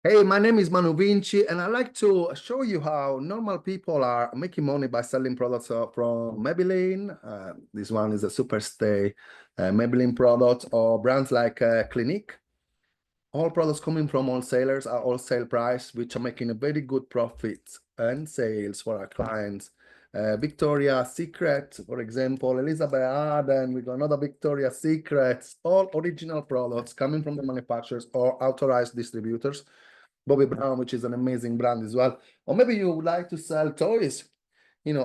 Hey, my name is Manu Vinci, and I'd like to show you how normal people are making money by selling products from Maybelline. This one is a Superstay Maybelline product, or brands like Clinique. All products coming from wholesalers are wholesale price, which are making a very good profit and sales for our clients. Victoria's Secret, for example, Elizabeth Arden, we got another Victoria's Secret, all original products coming from the manufacturers or authorized distributors. Bobby Brown, which is an amazing brand as well. Or maybe you would like to sell toys,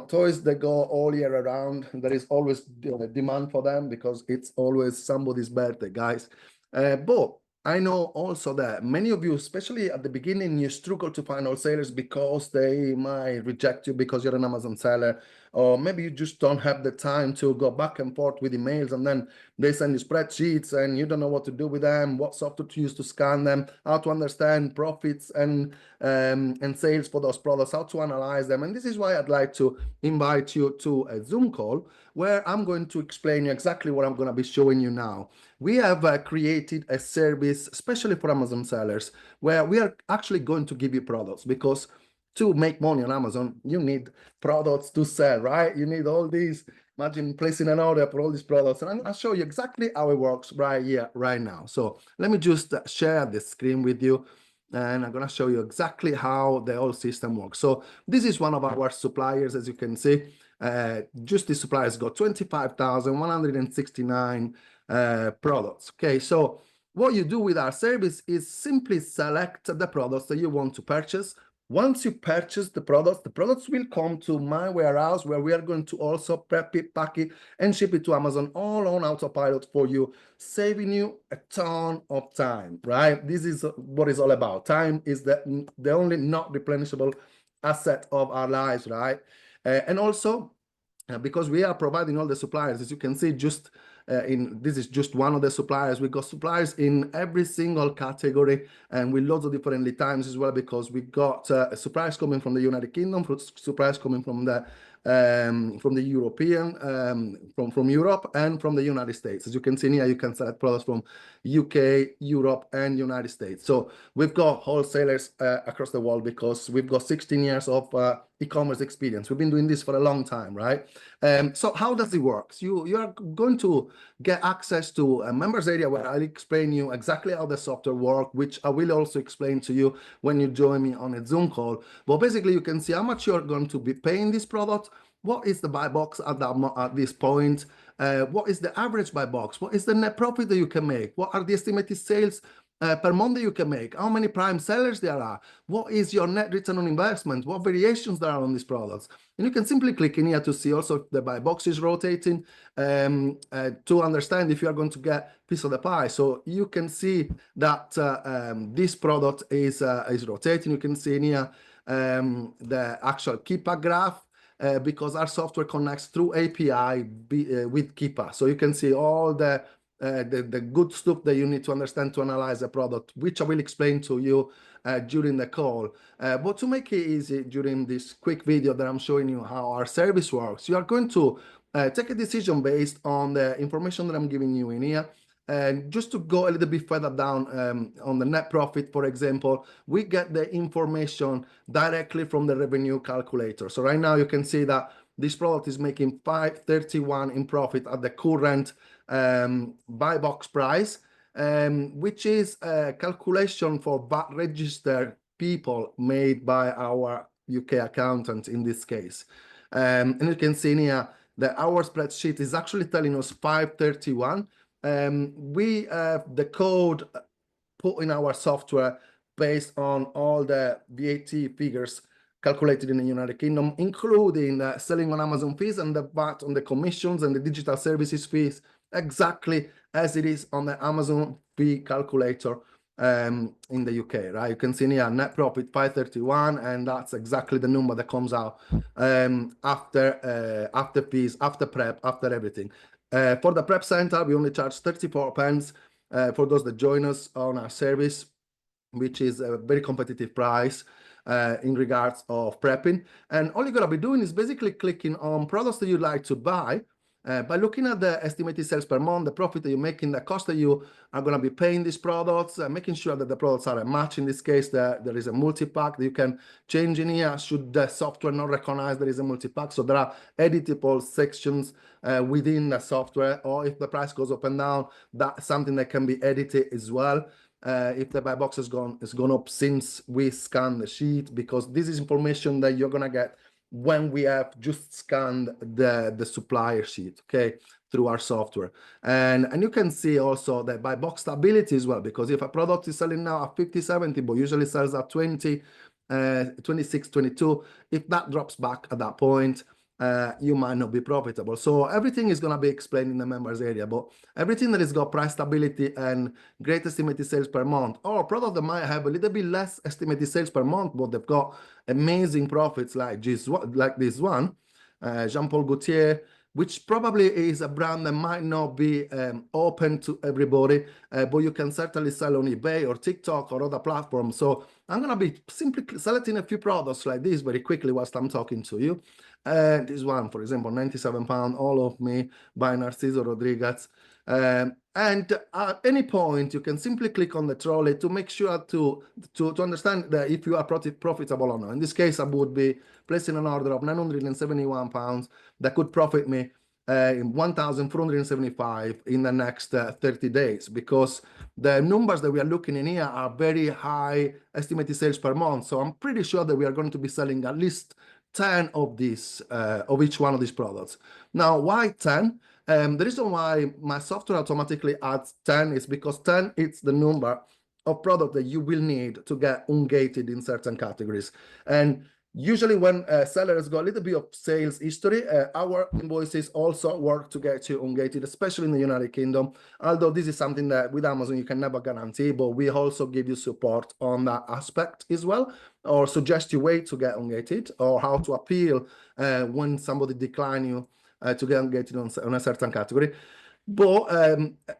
toys that go all year around. There is always demand for them because it's always somebody's birthday, guys. But I know also that many of you, especially at the beginning, you struggle to find wholesalers because they might reject you because you're an Amazon seller, or maybe you just don't have the time to go back and forth with emails, and then they send you spreadsheets and you don't know what to do with them, what software to use to scan them, how to understand profits and sales for those products, how to analyze them. And this is why I'd like to invite you to a Zoom call where I'm going to explain you exactly what I'm going to be showing you now. We have created a service especially for Amazon sellers where we are actually going to give you products, because to make money on Amazon, you need products to sell, right? You need all these. Imagine placing an order for all these products, and I'm going to show you exactly how it works right here, right now. So let me just share the screen with you, and I'm going to show you exactly how the whole system works. So this is one of our suppliers, as you can see. Just the suppliers got 25,169 products. Okay, so what you do with our service is simply select the products that you want to purchase. Once you purchase the products will come to my warehouse, where we are going to also prep it, pack it, and ship it to Amazon, all on autopilot for you, saving you a ton of time, right? This is what it's all about. Time is the only not replenishable asset of our lives, right? And also, because we are providing all the suppliers, as you can see, just this is just one of the suppliers. We got suppliers in every single category, and with loads of different lead times as well, because we got suppliers coming from the United Kingdom, suppliers coming from the European, from Europe, and from the United States. As you can see here, you can select products from UK, Europe, and United States. So we've got wholesalers across the world because we've got 16 years of e-commerce experience. We've been doing this for a long time, right? So how does it work? You are going to get access to a members area where I'll explain you exactly how the software works, which I will also explain to you when you join me on a Zoom call. But basically, you can see how much you're going to be paying this product, what is the buy box at this point, what is the average buy box, what is the net profit that you can make, what are the estimated sales per month that you can make, how many prime sellers there are, what is your net return on investment, what variations there are on these products. And you can simply click in here to see also if the buy box is rotating, to understand if you are going to get piece of the pie. So you can see that this product is rotating. You can see in here the actual Keepa graph, because our software connects through API with Keepa. So you can see all the good stuff that you need to understand to analyze a product, which I will explain to you during the call. But to make it easy, during this quick video that I'm showing you how our service works, you are going to take a decision based on the information that I'm giving you in here. And just to go a little bit further down on the net profit, for example, we get the information directly from the revenue calculator. So right now you can see that this product is making 531 in profit at the current buy box price, which is a calculation for VAT registered people made by our UK accountant in this case. And you can see in here that our spreadsheet is actually telling us 531. We have the code put in our software based on all the VAT figures calculated in the United Kingdom, including selling on Amazon fees and the VAT on the commissions and the digital services fees, exactly as it is on the Amazon fee calculator in the UK, right? You can see here net profit 531, and that's exactly the number that comes out after fees, after prep, after everything. For the prep center, we only charge 34 pence for those that join us on our service, which is a very competitive price in regards of prepping. And all you're gonna be doing is basically clicking on products that you'd like to buy. By looking at the estimated sales per month, the profit that you're making, the cost that you are going to be paying these products, making sure that the products are a match. In this case, there is a multi-pack that you can change in here should the software not recognize there is a multi-pack. So there are editable sections within the software, or if the price goes up and down, that's something that can be edited as well. If the buy box has gone up since we scanned the sheet, because this is information that you're going to get when we have just scanned the supplier sheet, okay, through our software. And you can see also that by box stability as well, because if a product is selling now at 50, 70, but usually sells at 20, 26, 22, if that drops back at that point, you might not be profitable. So everything is going to be explained in the members area, but everything that has got price stability and great estimated sales per month, or a product that might have a little bit less estimated sales per month, but they've got amazing profits like this one, Jean-Paul Gaultier, which probably is a brand that might not be open to everybody, but you can certainly sell on eBay or TikTok or other platforms. So I'm going to be simply selecting a few products like this very quickly whilst I'm talking to you. This one, for example, £97, all of me by Narciso Rodriguez. And at any point, you can simply click on the trolley to make sure to understand that if you are profitable or not. In this case, I would be placing an order of £971 that could profit me in 1,475 in the next 30 days, because the numbers that we are looking in here are very high estimated sales per month. So I'm pretty sure that we are going to be selling at least 10 of these, of each one of these products. Now, why 10? The reason why my software automatically adds 10 is because 10 is the number of product that you will need to get ungated in certain categories. And usually when sellers got a little bit of sales history, our invoices also work to get you ungated, especially in the United Kingdom. Although this is something that with Amazon you can never guarantee, but we also give you support on that aspect as well, or suggest you way to get ungated, or how to appeal when somebody decline you to get ungated on a certain category. But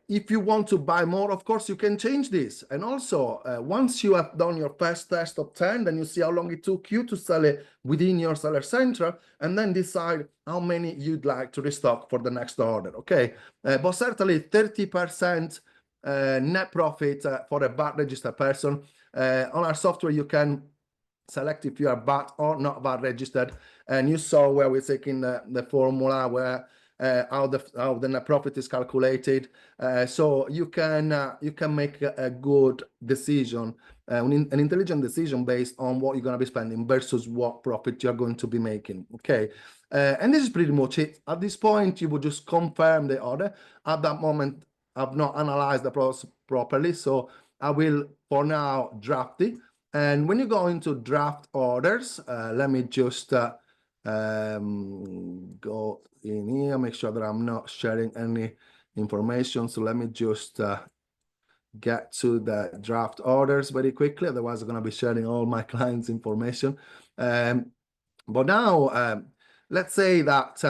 if you want to buy more, of course, you can change this. And also, once you have done your first test of 10, then you see how long it took you to sell it within your seller center, and then decide how many you'd like to restock for the next order, okay? But certainly 30% net profit for a VAT registered person. On our software, you can select if you are VAT or not VAT registered. And you saw where we're taking the formula where how the net profit is calculated, so you can make a good decision, an intelligent decision based on what you're going to be spending versus what profit you're going to be making. Okay, and this is pretty much it. At this point, you would just confirm the order. At that moment, I've not analyzed the process properly, so I will for now draft it. And when you go into draft orders, let me just go in here, make sure that I'm not sharing any information. So let me just get to the draft orders very quickly. Otherwise, I'm going to be sharing all my clients' information. But now, let's say that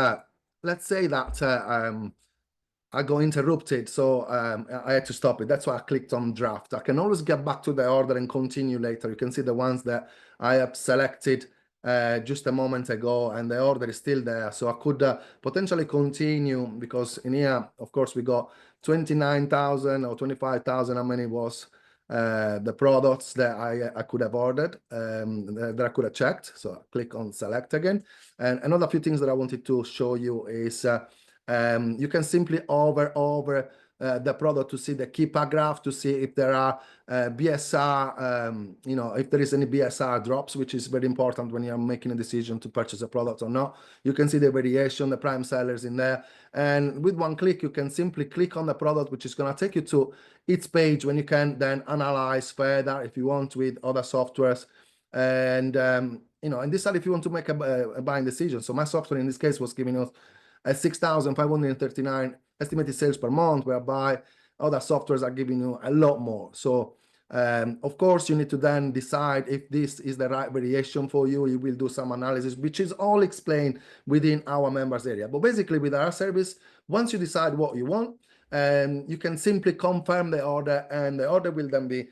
I got interrupted, so I had to stop it. That's why I clicked on draft. I can always get back to the order and continue later. You can see the ones that I have selected just a moment ago, and the order is still there. So I could potentially continue, because in here, of course, we got 29,000 or 25,000, how many was the products that I could have ordered, that I could have checked. So I click on select again. And another few things that I wanted to show you is you can simply hover the product to see the key paragraph, to see if there are BSR, if there is any BSR drops, which is very important when you're making a decision to purchase a product or not. You can see the variation, the prime sellers in there. And with one click, you can simply click on the product, which is going to take you to its page when you can then analyze further if you want with other softwares. And, and decide if you want to make a buying decision. So my software in this case was giving us 6,539 estimated sales per month, whereby other softwares are giving you a lot more. So of course, you need to then decide if this is the right variation for you. You will do some analysis, which is all explained within our members area. But basically, with our service, once you decide what you want, you can simply confirm the order, and the order will then be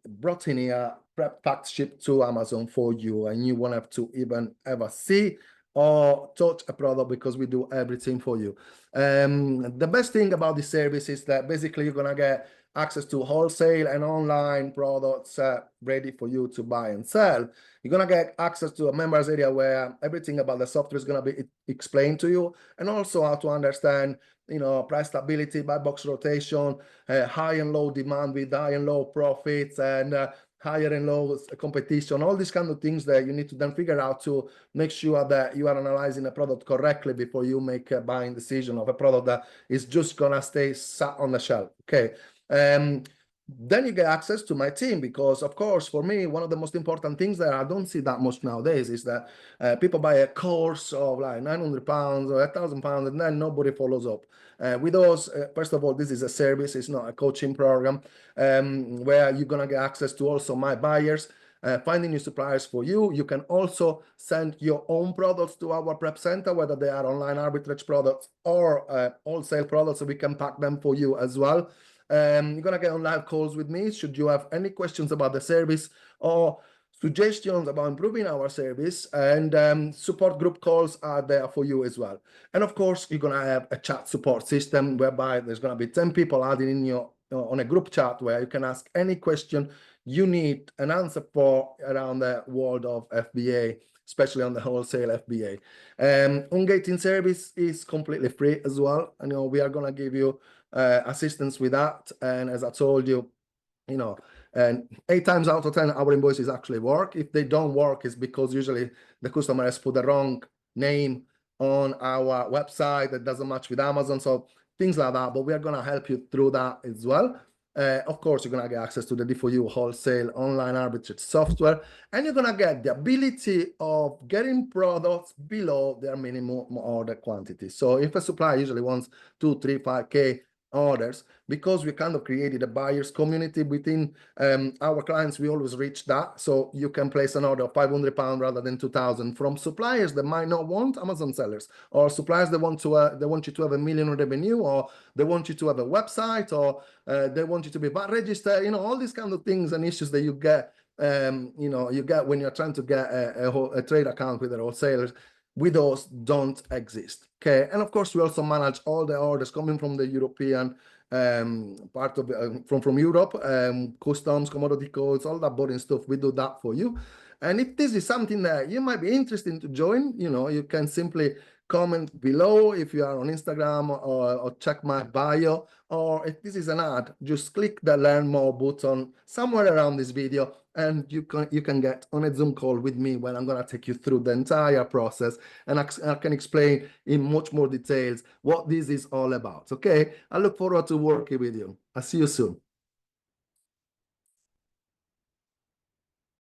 brought in here, prep, packed, shipped to Amazon for you, and you won't have to even ever see or touch a product, because we do everything for you. The best thing about this service is that basically you're gonna get access to wholesale and online products ready for you to buy and sell. You're gonna get access to a members area where everything about the software is gonna be explained to you, and also how to understand, you know, price stability, buy box rotation, high and low demand with high and low profits, and higher and low competition, all these kind of things that you need to then figure out to make sure that you are analyzing a product correctly before you make a buying decision of a product that is just gonna stay sat on the shelf. Okay. Then you get access to my team, because of course, for me, one of the most important things that I don't see that much nowadays is that people buy a course of like £900 or £1,000, and then nobody follows up. With those, first of all, this is a service, it's not a coaching program, where you're gonna get access to also my buyers, finding new suppliers for you. You can also send your own products to our prep center, whether they are online arbitrage products or wholesale products, so we can pack them for you as well. You're gonna get on live calls with me should you have any questions about the service or suggestions about improving our service, and support group calls are there for you as well. And of course, you're gonna have a chat support system whereby there's gonna be 10 people added in your on a group chat where you can ask any question you need an answer for around the world of FBA, especially on the wholesale FBA. Ungating service is completely free as well. I know we are gonna give you assistance with that, and as I told you, you know, and 8 times out of 10 our invoices actually work. If they don't work, it's because usually the customer has put the wrong name on our website that doesn't match with Amazon, so things like that. But we are going to help you through that as well. Of course, you're going to get access to the D4U wholesale online arbitrage software, and you're going to get the ability of getting products below their minimum order quantity. So if a supplier usually wants 2, 3, 5K orders, because we kind of created a buyers community within our clients, we always reach that. So you can place an order of £500 rather than 2,000 from suppliers that might not want Amazon sellers, or suppliers that want to they want you to have $1 million revenue, or they want you to have a website, or they want you to be VAT registered, you know, all these kind of things and issues that you get you know, you get when you're trying to get a trade account with a wholesaler. With those don't exist. Okay, and of course we also manage all the orders coming from the European part of from Europe, customs, commodity codes, all that boring stuff. We do that for you. And if this is something that you might be interested in to join, you know, you can simply comment below if you are on Instagram, or check my bio, or if this is an ad, just click the learn more button somewhere around this video, and you can get on a Zoom call with me when I'm going to take you through the entire process, and I can explain in much more details what this is all about. Okay, I look forward to working with you. I'll see you soon.